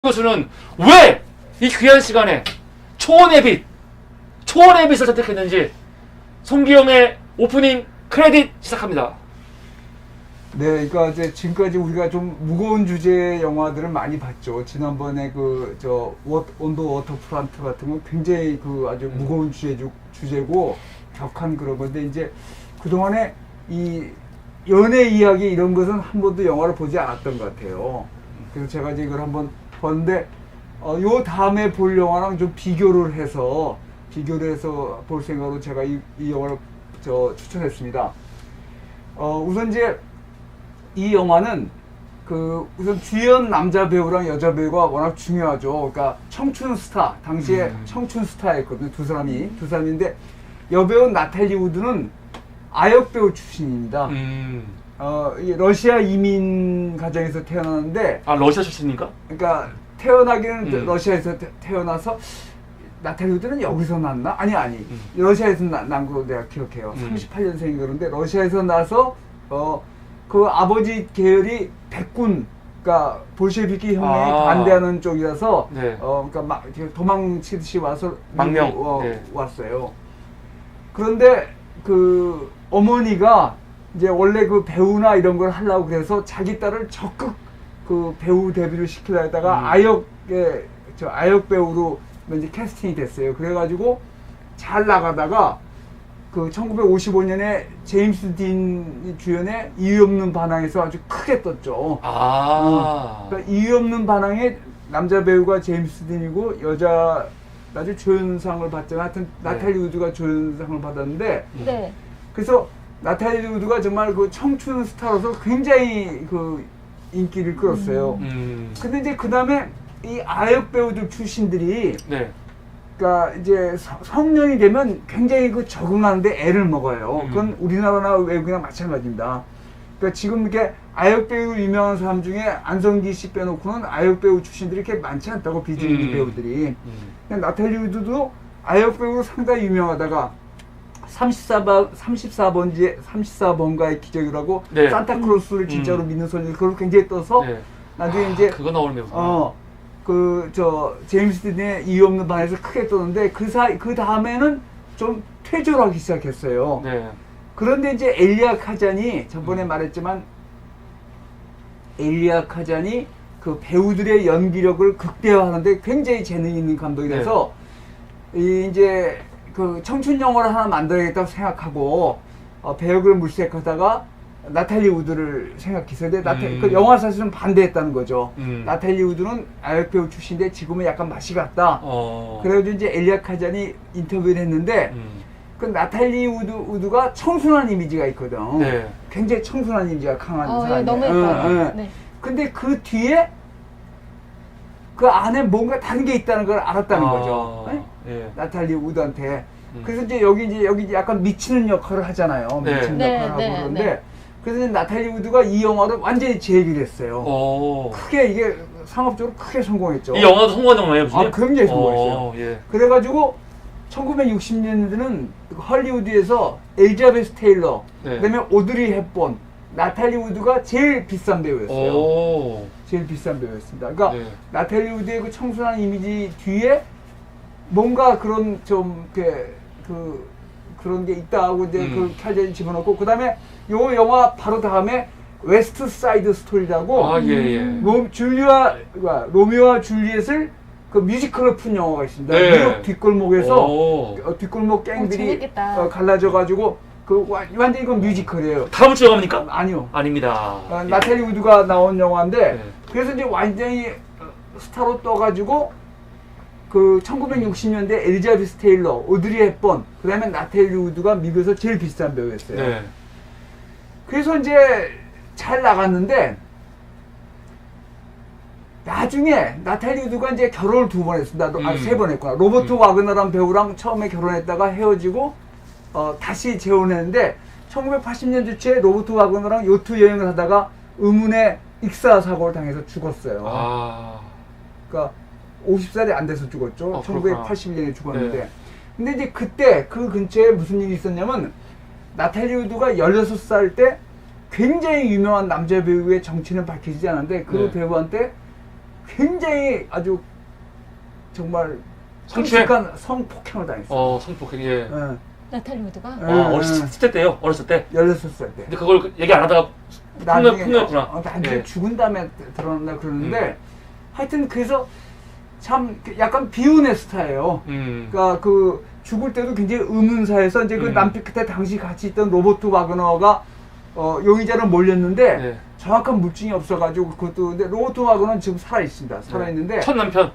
교수는 왜 이 귀한 시간에 초원의 빛을 선택했는지 송기영의 오프닝 크레딧 시작합니다. 네, 그러니까 이제 지금까지 우리가 좀 무거운 주제의 영화들을 많이 봤죠. 지난번에 온도 워터프런트 같은 건 굉장히 아주 무거운 주제고 격한 그런 건데 이제 그동안에 이 연애 이야기 이런 것은 한 번도 영화를 보지 않았던 것 같아요. 그래서 제가 이제 이걸 한번 봤는데 요 다음에 볼 영화랑 좀 비교를 해서 볼 생각으로 제가 이 영화를 추천했습니다. 우선 이제 이 영화는 우선 주연 남자 배우랑 여자 배우가 워낙 중요하죠. 그러니까 청춘 스타, 당시에 청춘 스타였거든요. 두 사람인데 여배우 나탈리 우드는 아역 배우 출신입니다. 러시아 이민 가정에서 태어났는데, 러시아 출신인가? 그러니까 태어나기는 러시아에서 태어나서 나탈리 우드는 여기서 났나? 아니. 러시아에서 난 걸로 내가 기억해요. 38년생이 그런데 러시아에서 나서 그 아버지 계열이 백군, 그러니까 볼셰비키 혁명에 반대하는 쪽이라서 네. 그러니까 막 도망치듯이 와서 네. 왔어요. 그런데 그 어머니가 이제 원래 그 배우나 이런 걸 하려고 그래서 자기 딸을 적극 그 배우 데뷔를 시키려 했다가 아역 배우로 이제 캐스팅이 됐어요. 그래가지고 잘 나가다가 그 1955년에 제임스 딘 주연의 이유 없는 반항에서 아주 크게 떴죠. 그러니까 이유 없는 반항에 남자 배우가 제임스 딘이고 여자 아주 조연상을 받잖아. 하여튼 나탈리 우드가 조연상을 받았는데, 네. 그래서 나탈리 우드가 정말 그 청춘 스타로서 굉장히 그 인기를 끌었어요. 근데 이제 그 다음에 이 아역 배우들 출신들이 네. 그러니까 이제 성년이 되면 굉장히 그 적응하는데 애를 먹어요. 그건 우리나라나 외국이나 마찬가지입니다. 그러니까 지금 이렇게 아역 배우 유명한 사람 중에 안성기 씨 빼놓고는 아역 배우 출신들이 이렇게 많지 않다고, 비즈니스 배우들이. 근데 나탈리 우드도 아역 배우로 상당히 유명하다가 34번가의 기적이라고, 네. 산타클로스를 진짜로 믿는 소녀, 그걸 굉장히 떠서 네. 나중에 이제 그거 나오는 배우구나. 제임스 딘의 이유 없는 반에서 크게 떴는데 그 다음에는 좀 퇴조를 하기 시작했어요. 네. 그런데 이제 엘리아 카잔이 저번에 말했지만 엘리아 카잔이 그 배우들의 연기력을 극대화하는데 굉장히 재능 있는 감독이 돼서 이제 그 청춘 영화를 하나 만들어야겠다고 생각하고 배역을 물색하다가 나탈리 우드를 생각했어요. 근데 그 영화 사실은 반대했다는 거죠. 나탈리 우드는 아역 배우 출신인데 지금은 약간 맛이 갔다. 그래가지고 이제 엘리아 카잔이 인터뷰를 했는데 그 나탈리 우드가 청순한 이미지가 있거든. 네. 굉장히 청순한 이미지가 강한 사람이에요. 너무 예뻐요. 네. 근데 그 뒤에 그 안에 뭔가 다른 게 있다는 걸 알았다는 거죠. 예. 나탈리 우드한테. 그래서 이제 여기 약간 미치는 역할을 하잖아요. 네. 미치는 네, 역할을 하고 네, 그러는데 네. 그래서 이제 나탈리 우드가 이 영화를 완전히 재기를 했어요. 크게 이게 상업적으로 크게 성공했죠. 이 영화도 성공한 영화예요, 무슨? 굉장히 성공했어요. 예. 그래가지고 1960년대는 헐리우드에서 엘리자베스 테일러, 네. 그다음에 오드리 헵번, 나탈리 우드가 제일 비싼 배우였어요. 제일 비싼 배우였습니다. 그러니까 네. 나탈리 우드의 그 청순한 이미지 뒤에 뭔가 그런 좀 그런 게 있다 하고 이제 그 칼자리 집어넣고, 그다음에 요 영화 바로 다음에 웨스트 사이드 스토리라고 로미오와 줄리엣을 그 뮤지컬로 푼 영화가 있습니다. 네. 뉴욕 뒷골목에서 뒷골목 갱들이 갈라져 가지고 완전히 이건 뮤지컬이에요. 다음 주 영화입니까? 아니요. 아닙니다. 나탈리 우드가 나온 영화인데 네. 그래서 이제 완전히 스타로 떠가지고 그 1960년대 엘리자베스 테일러, 오드리 헵번, 그 다음에 나탈리 우드가 미국에서 제일 비싼 배우였어요. 네. 그래서 이제 잘 나갔는데 나중에 나탈리 우드가 이제 결혼을 2번 했습니다. 3번 했구나. 로버트 와그너라는 배우랑 처음에 결혼했다가 헤어지고 다시 재혼했는데 1980년대 초에 로버트 와그너랑 요트 여행을 하다가 의문의 익사 사고를 당해서 죽었어요. 그러니까 50살이 안 돼서 죽었죠. 1981년에 죽었는데. 네. 근데 이제 그때 그 근처에 무슨 일이 있었냐면 나탈리 우드가 16살 때 굉장히 유명한 남자 배우의 정체는 밝혀지지 않았는데 그 배우한테 굉장히 아주 정말 성추행? 끔찍한 성폭행을 당했어요. 성폭행, 예. 예. 나탈리 우드가? 어렸을 때요, 어렸을 때. 16살 때. 근데 그걸 얘기 안 하다가 폭로했구나. 나중에 예. 죽은 다음에 드러난다 그러는데 하여튼 그래서 참 약간 비운의 스타예요. 그러니까 그 죽을 때도 굉장히 의문사에서 이제 그 남편 그때 당시 같이 있던 로버트 와그너가 용의자로 몰렸는데 네. 정확한 물증이 없어가지고 그것도 근데 로버트 와그너는 지금 살아 있습니다. 살아 있는데 첫 남편.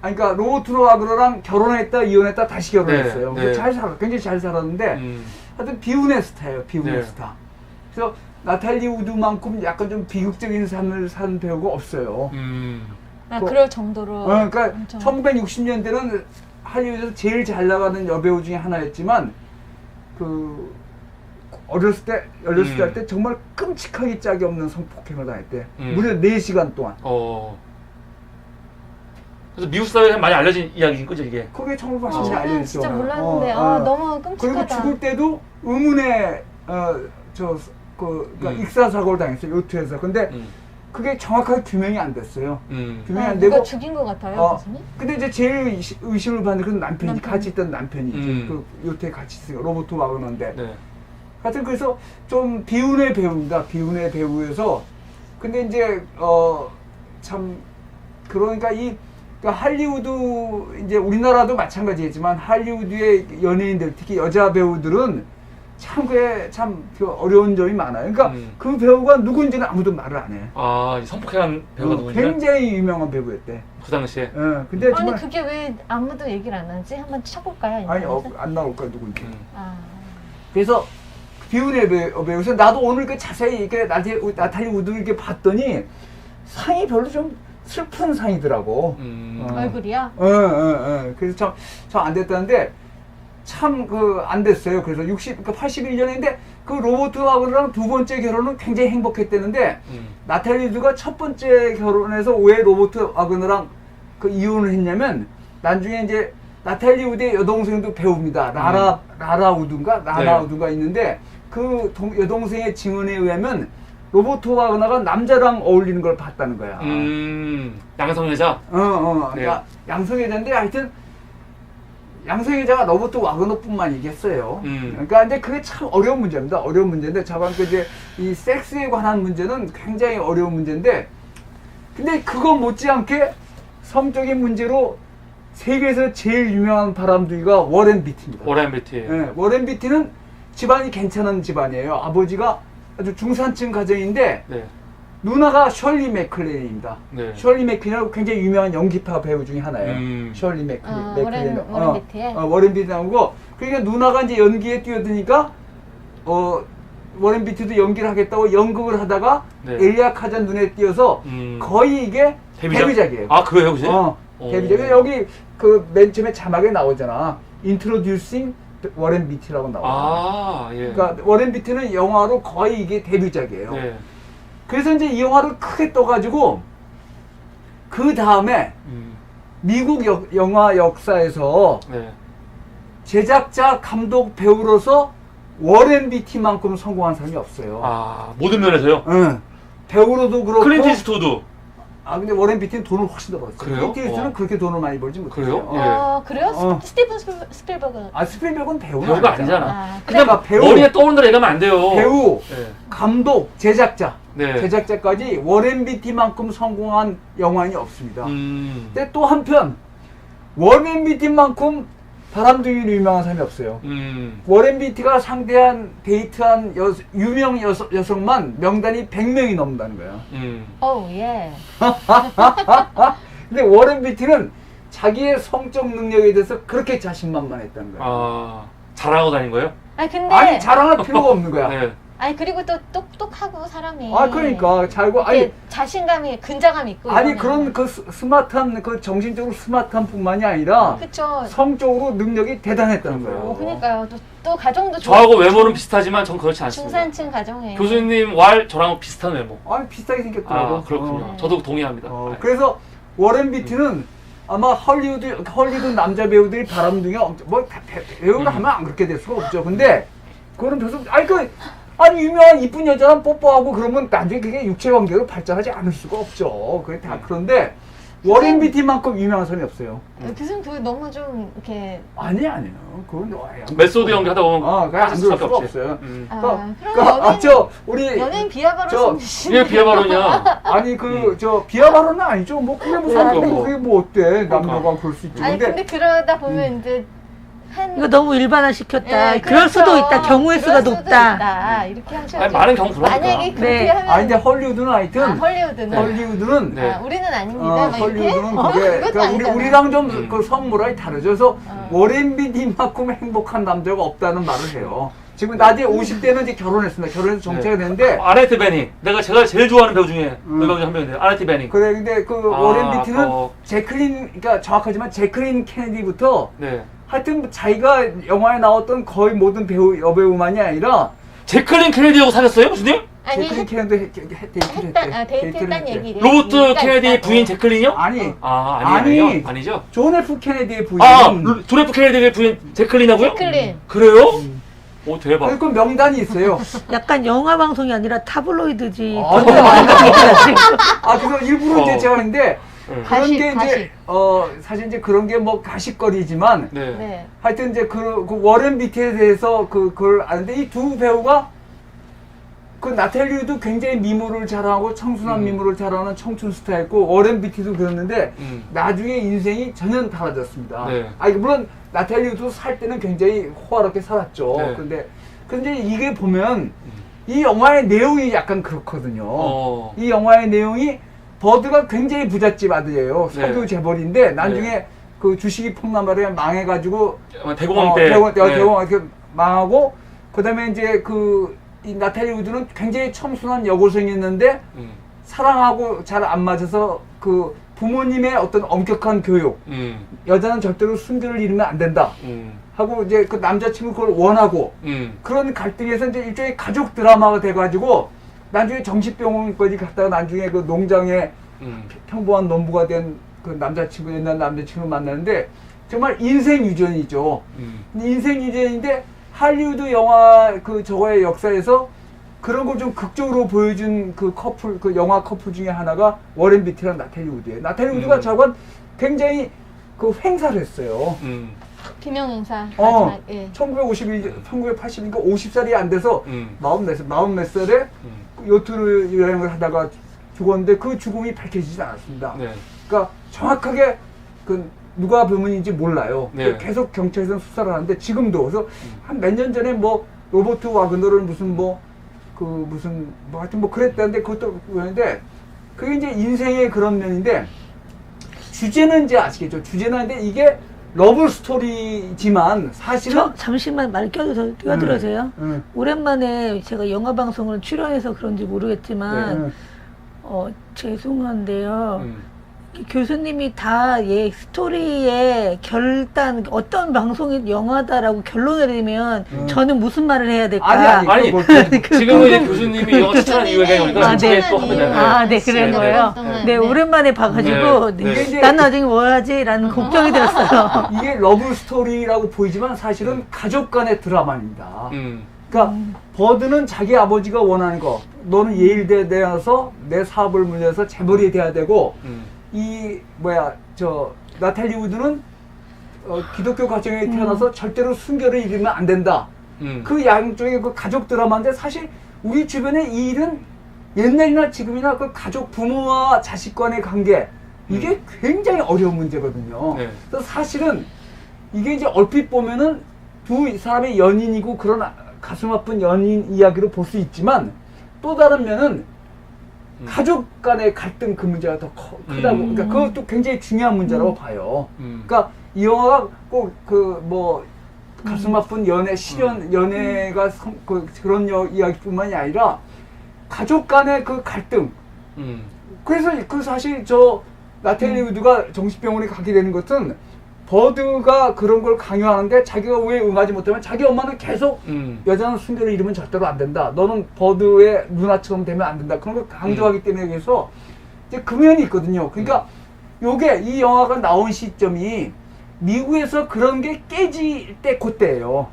아니, 그러니까 로버트 와그너랑 결혼했다 이혼했다 다시 결혼했어요. 네, 네. 잘 살아, 굉장히 잘 살았는데 하여튼 비운의 스타예요. 비운의 네. 스타. 그래서 나탈리 우드만큼 약간 좀 비극적인 삶을 산 배우가 없어요. 그럴 정도로. 그러니까 엄청. 1960년대는 할리우드에서 제일 잘 나가는 여배우 중에 하나였지만 그 어렸을 때 할 때 정말 끔찍하게 짝이 없는 성폭행을 당했대. 무려 4시간 동안. 그래서 미국 사회에 많이 알려진 이야기인 거죠, 이게. 그게 1980년대 저는 알려졌죠. 진짜 몰랐는데 너무 끔찍하다. 그리고 죽을 때도 의문의 그러니까 익사사고를 당했어요. 요트에서. 근데 그게 정확하게 규명이 안 됐어요. 규명이 안 되고. 누가 죽인 것 같아요, 교수님? 근데 이제 제일 의심을 받는 건 남편이 남편. 같이 있던 남편이 그 요트에 같이 있어요. 로버트 와그너인데. 네. 하여튼 그래서 좀 비운의 배우입니다. 비운의 배우여서. 근데 이제 참 그러니까 그러니까 할리우드 이제 우리나라도 마찬가지겠지만 할리우드의 연예인들 특히 여자 배우들은 참 그게 참 어려운 점이 많아요. 그러니까 그 배우가 누군지는 아무도 말을 안 해. 이 성폭행한 배우가 누군지. 굉장히 유명한 배우였대. 그 당시에. 예. 근데 아니 정말 그게 왜 아무도 얘기를 안 하지? 한번 쳐볼까요? 아니 인터넷에? 안 나올 거야 누군지. 아. 그래서 비운의 배우에서 나도 오늘 그 자세히 이렇게 나탈리 우드를 이렇게 봤더니 상이 별로 좀 슬픈 상이더라고. 얼굴이야? 그래서 참 안 됐다는데 참 안 됐어요. 그래서 81년인데 그 로버트 와그너랑 두 번째 결혼은 굉장히 행복했대는데 나탈리 우드가 첫 번째 결혼해서 왜 로버트 와그너랑 그 이혼을 했냐면 나중에 이제 나탈리 우드의 여동생도 배우입니다. 라라 우드인가? 라라 네. 우드가 있는데 그 여동생의 증언에 의하면 로버트 와그너가 남자랑 어울리는 걸 봤다는 거야. 양성여자? 그러니까 양성애자인데 하여튼 양성애자가 로버트 와그너뿐만이겠어요. 그러니까 근데 그게 참 어려운 문제입니다. 어려운 문제인데 자반 이제 이 섹스에 관한 문제는 굉장히 어려운 문제인데 근데 그거 못지않게 성적인 문제로 세계에서 제일 유명한 바람둥이가 워렌 비티입니다. 워렌 비티. 네, 워렌 비티는 집안이 괜찮은 집안이에요. 아버지가 아주 중산층 가정인데 네. 누나가 셜리 맥클레인입니다. 네. 셜리 맥클레인은 굉장히 유명한 연기파 배우 중에 하나예요. 셜리 맥클레인. 워렌 비티의? 워렌 비티 나오고 그러니까 누나가 이제 연기에 뛰어드니까 워렌 비티도 연기를 하겠다고 연극을 하다가 네. 엘리아 카잔 눈에 띄어서 거의 이게 데뷔작이에요. 아, 그래요, 그지? 데뷔작이 여기 그 맨 처음에 자막에 나오잖아. Introducing 워렌 비티라고 나와요. 예. 그러니까 워렌 비티는 영화로 거의 이게 데뷔작이에요. 네. 그래서 이제 이 영화를 크게 떠가지고 그 다음에 미국 영화 역사에서 네. 제작자, 감독, 배우로서 워렌 비티만큼 성공한 사람이 없어요. 모든 면에서요? 응. 배우로도 그렇고. 클린트 이스트우드. 근데 워렌 비티는 돈을 훨씬 더 벌었어요. 그래요? 클린트 이스트는 그렇게 돈을 많이 벌지 못해요. 그래요? 그래요? 스티븐 스필버그. 스필버그는 배우가 아니잖아. 아, 그냥 배우. 머리에 떠오르는 대로 얘기하면 안 돼요. 배우, 네. 감독, 제작자. 네. 제작자까지 워렌 비티만큼 성공한 영화인이 없습니다. 근데 또 한편 워렌 비티만큼 바람둥이로 유명한 사람이 없어요. 워렌 비티가 상대한 데이트한 유명 여성만 명단이 100명이 넘는다는 거예요. 예. 근데 워렌 비티는 자기의 성적 능력에 대해서 그렇게 자신만만했다는 거예요. 자랑하고 다닌 거예요? 근데 아니 자랑할 필요가 없는 거야. 네. 그리고 또 똑똑하고 사람이. 그러니까 잘고 자신감이 근자감이 있고. 그런 그 스마트한 그 정신적으로 스마트한 뿐만이 아니라 그쵸. 성적으로 능력이 대단했다는 거예요. 그러니까요. 또 가정도 저하고 외모는 비슷하지만 전 그렇지 않습니다. 중산층 가정이에요. 교수님 저랑 비슷한 외모. 비슷하게 생겼더라고. 그렇군요. 저도 동의합니다. 그래서 워렌 비티는 아마 헐리우드 남자 배우들이 바람둥이가 배우를 하면 안 그렇게 될 수가 없죠. 근데 그거는 별로 유명한 이쁜 여자랑 뽀뽀하고 그러면 나중에 그게 육체 관계로 발전하지 않을 수가 없죠. 그게 다 그런데 워렌 비티만큼 유명한 사람이 없어요. 교수님 그거 너무 좀 이렇게 아니에요. 그건 메소드 연기하다 보면 그냥 안 빠질 그럴 수밖에 수가 없지. 없어요. 그럼 연예인 우리 연예인 비하 저- 발언 이게 비하발언이야. 아니 저 비하발언은 아니죠. 뭐 그게 뭐 그러니까 그게 뭐 어때? 남녀가 그럴 수 있지. 아니 근데 그러다 보면 이제 한 이거 너무 일반화시켰다. 예, 그럴 수도 그렇죠. 있다. 경우의 수가 그럴 수도 높다. 있다. 이렇게 하셔야죠. 아니, 많은 경우 그러니까. 만약에 그렇게 네. 하면 아니 근데 헐리우드는 하여튼 홀리우드는 헐리우드는 네. 우리는 아닙니다. 막 이렇게 헐리우드는 어, 그게 그것도 그러니까 아니잖아. 우리랑 좀 그 성물이 다르죠. 그래서 어. 워렌 비티만큼 행복한 남자가 없다는 말을 해요. 지금 나중에 50대는 이제 결혼했습니다. 결혼해서 정체가 됐는데 아네트 베닝. 제가 제일 좋아하는 배우 중에 음. 배우 중에 한 명인데 아네트 베닝. 그래 근데 그 아, 워렌 비티는 아까워. 제클린 그러니까 정확하지만 제클린 케네디부터 네. 하여튼 자기가 영화에 나왔던 거의 모든 배우 여배우만이 아니라 제클린 케네디하고 사귀었어요, 교수님? 아니 제클린 케네디 데이트를 했대. 데이트했다는 얘기를 로버트 얘기가 케네디 있다고. 부인 제클린이요? 아니 아니에요? 아니죠? 존 F 케네디의 아, 부인은 존 F 케네디의 부인 제클린하고요? 제클린 그래요? 오 대박. 그 명단이 있어요. 약간 영화 방송이 아니라 타블로이드지. 아, 그런 거 아니야? 아 그래서 일부러 이제 어. 제가 했는데 네. 그런 가식, 게 이제 가식. 사실 이제 그런 게 뭐 가식거리지만 네. 네. 하여튼 이제 그 워렌 비티에 대해서 그걸 아는데 이 두 배우가 그 나탈리우도 굉장히 미모를 자랑하고 청순한 미모를 자랑하는 청춘 스타였고 워렌 비티도 그랬는데 나중에 인생이 전혀 달라졌습니다. 네. 아 물론 나탈리우도 살 때는 굉장히 호화롭게 살았죠. 네. 근데 이게 보면 이 영화의 내용이 약간 그렇거든요. 어. 이 영화의 내용이 버드가 굉장히 부잣집 아들이에요. 네. 석유 재벌인데 나중에 네. 그 주식이 폭락하려 망해가지고 대공황 때. 대공황 이렇게 망하고 그다음에 이제 이 나탈리 우드는 굉장히 청순한 여고생이었는데 사랑하고 잘 안 맞아서 그 부모님의 어떤 엄격한 교육 여자는 절대로 순결을 잃으면 안 된다 하고 이제 그 남자친구 그걸 원하고 그런 갈등에서 이제 일종의 가족 드라마가 돼가지고 나중에 정신병원까지 갔다가 나중에 그 농장에 평범한 농부가 된 그 남자친구 옛날 남자친구 만나는데 정말 인생 유전이죠. 인생 유전인데 할리우드 영화 그 저거의 역사에서 그런 걸 좀 극적으로 보여준 그 커플 그 영화 커플 중에 하나가 워렌 비티랑 나탈리 우드예요. 나탈리 우드가 저건 굉장히 그 행사를 했어요. 기명 행사 어, 마지막 예. 1980이니까 50살이 안 돼서 40몇 살에 요트를 여행을 하다가 죽었는데 그 죽음이 밝혀지지 않았습니다. 네. 그러니까 정확하게 그 누가 범인인지 몰라요. 네. 계속 경찰에서 수사를 하는데 지금도 그래서 한 몇 년 전에 뭐 로버트 와그너를 무슨 하여튼 뭐 그랬다는데 그것도 그런데 그게 이제 인생의 그런 면인데 주제는 이제 아시겠죠? 주제는 근데 이게 러브 스토리지만 사실은 잠시만 말 껴드려도 돼요? 응. 오랜만에 제가 영화 방송을 출연해서 그런지 모르겠지만 죄송한데요. 교수님이 다 스토리의 결단 어떤 방송이 영화다라고 결론을 내리면 저는 무슨 말을 해야 될까? 아니, 지금은 이제 교수님이 영화 추천하는 이유가 있으니까 네. 또 하면 되나요? 네, 그런 거예요. 네, 오랜만에 봐가지고 네. 난 나중에 뭐 하지라는 걱정이 들었어요. 이게 러브 스토리라고 보이지만 사실은 가족 간의 드라마입니다. 그러니까 버드는 자기 아버지가 원하는 거 너는 예일대 대여서 내 사업을 물려서 재벌이 돼야 되고 나탈리 우드는 기독교 가정에 태어나서 절대로 순결을 잃으면 안 된다. 그 양쪽의 그 가족 드라마인데 사실 우리 주변에 이 일은 옛날이나 지금이나 그 가족 부모와 자식 간의 관계 이게 굉장히 어려운 문제거든요. 네. 그래서 사실은 이게 이제 얼핏 보면은 두 사람의 연인이고 그런 가슴 아픈 연인 이야기로 볼 수 있지만 또 다른 면은 가족 간의 갈등 그 문제가 더 크다고 그러니까 그것도 굉장히 중요한 문제라고 봐요. 그러니까 이 영화가 꼭 가슴 아픈 연애 실연 연애가 그런 이야기뿐만이 아니라 가족 간의 그 갈등. 그래서 그 사실 나탈리 우드가 정신병원에 가게 되는 것은 버드가 그런 걸 강요하는데 자기가 왜 응하지 못하면 자기 엄마는 계속 여자는 순결을 잃으면 절대로 안 된다. 너는 버드의 누나처럼 되면 안 된다. 그런 걸 강조하기 때문에 그래서 이제 그 면이 있거든요. 그러니까 요게 이 영화가 나온 시점이 미국에서 그런 게 깨질 때 그때예요.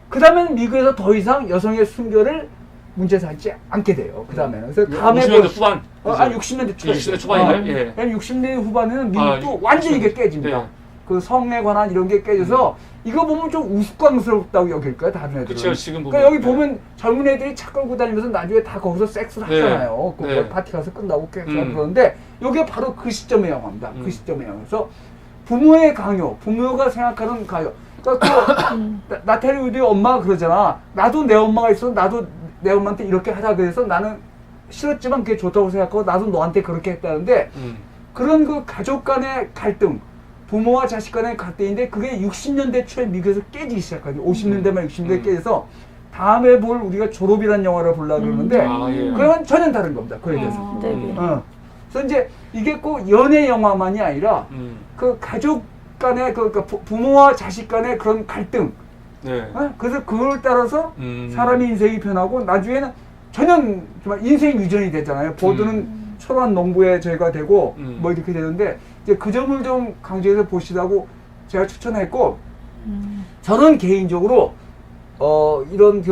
그 다음엔 미국에서 더 이상 여성의 순결을 문제 삼지 않게 돼요. 그 다음에는. 그래서 다음에 50년대 후반. 아니 60년대 초에. 60년대 초반인가요? 예. 왜냐면 60년대 후반에는 미국도 아, 완전히 이게 60년대. 깨집니다. 네. 그 성에 관한 이런 게 깨져서 이거 보면 좀 우스꽝스럽다고 여길까요? 다른 애들은. 그쵸, 지금 보면. 그러니까 여기 네. 보면 젊은 애들이 차 끌고 다니면서 나중에 다 거기서 섹스를 네. 하잖아요. 그 네. 파티 가서 끝나고 깨고 음. 그러는데 이게 바로 그 시점의 영화입니다. 음. 그 시점의 영화에서 부모의 강요, 부모가 생각하는 강요. 그러니까 그 나태리 우리 엄마가 그러잖아. 나도 내 엄마가 있어. 나도 내 엄마한테 이렇게 하자 그래서 나는 싫었지만 그게 좋다고 생각하고 나도 너한테 그렇게 했다는데 그런 그 가족 간의 갈등, 부모와 자식 간의 갈등인데 그게 60년대 초에 미국에서 깨지기 시작하죠. 50년대만 60년대에 깨져서 다음에 볼 우리가 졸업이라는 영화를 보려고 그러는데 아, 예. 그건 전혀 다른 겁니다. 그에 대해서. 네. 그래서 이제 이게 꼭 연애 영화만이 아니라 그 가족 간의 그 부모와 자식 간의 그런 갈등. 네. 그래서 그걸 따라서 사람의 인생이 변하고 나중에는 전혀 정말 인생 유전이 되잖아요. 보드는 초란 농부의 죄가 되고 뭐 이렇게 되는데 이제 그 점을 좀 강조해서 보시라고 제가 추천했고 저는 개인적으로 이런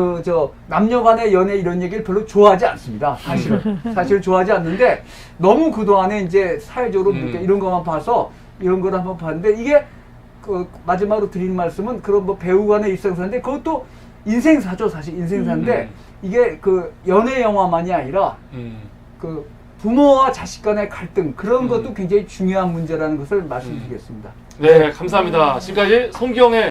남녀간의 연애 이런 얘기를 별로 좋아하지 않습니다. 사실은 좋아하지 않는데 너무 그동안에 이제 사회적으로 이런 것만 봐서 이런 걸 한번 봤는데 이게 그 마지막으로 드리는 말씀은 그런 뭐 배우 간의 일상사인데 그것도 인생사죠. 사실 인생사인데 이게 그 연애 영화만이 아니라 그 부모와 자식 간의 갈등 그런 것도 굉장히 중요한 문제라는 것을 말씀드리겠습니다. 네, 감사합니다. 지금까지 송기영의